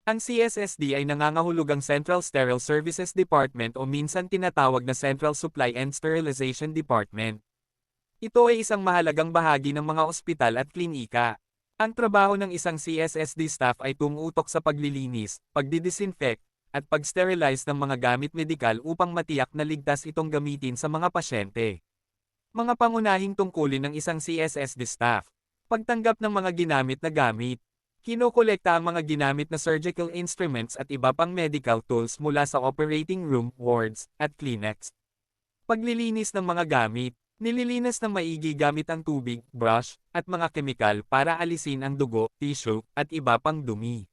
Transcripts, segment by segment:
Ang CSSD ay nangangahulugang Central Sterile Services Department o minsan tinatawag na Central Supply and Sterilization Department. Ito ay isang mahalagang bahagi ng mga ospital at klinika. Ang trabaho ng isang CSSD staff ay tumutok sa paglilinis, pagdidisinfect, at pag-sterilize ng mga gamit medikal upang matiyak na ligtas itong gamitin sa mga pasyente. Mga pangunahing tungkulin ng isang CSSD staff. Pagtanggap ng mga ginamit na gamit. Kinokolekta ang mga ginamit na surgical instruments at iba pang medical tools mula sa operating room, wards, at clinics. Paglilinis ng mga gamit. Nililinis ng maigi gamit ang tubig, brush, at mga kemikal para alisin ang dugo, tissue, at iba pang dumi.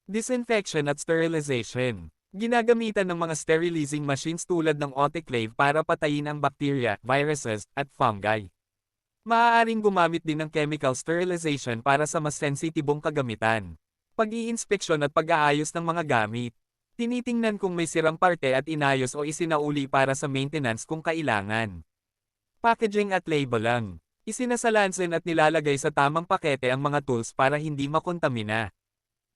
Disinfection at sterilization. Ginagamitan ng mga sterilizing machines tulad ng autoclave para patayin ang bakterya, viruses, at fungi. Maaaring gumamit din ng chemical sterilization para sa mas sensitibong kagamitan. Pag-iinspeksyon at pag-aayos ng mga gamit. Tinitingnan kung may sirang parte at inayos o isinauli para sa maintenance kung kailangan. Packaging at labeling. Isinasalansin at nilalagay sa tamang pakete ang mga tools para hindi makontamina.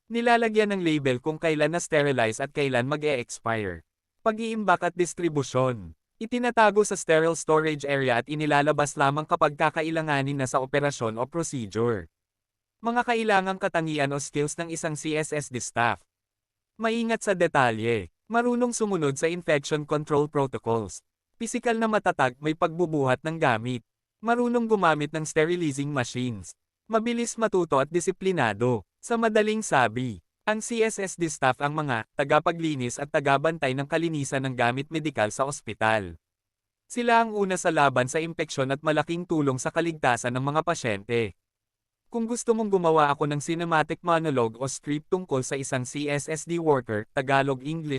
Nilalagyan ng label kung kailan na-sterilize at kailan mag-e-expire. Pag-iimbak at distribusyon. Itinatago sa sterile storage area at inilalabas lamang kapag kakailanganin na sa operasyon o procedure. Mga kailangang katangian o skills ng isang CSSD staff. Maingat sa detalye. Marunong sumunod sa infection control protocols. Pisikal na matatag, may pagbubuhat ng gamit. Marunong gumamit ng sterilizing machines. Mabilis matuto at disiplinado. Sa madaling sabi, ang CSSD staff ang mga tagapaglinis at tagabantay ng kalinisan ng gamit medikal sa ospital. Sila ang una sa laban sa impeksyon at malaking tulong sa kaligtasan ng mga pasyente. Kung gusto mong gumawa ako ng cinematic monologue o script tungkol sa isang CSSD worker, Tagalog English,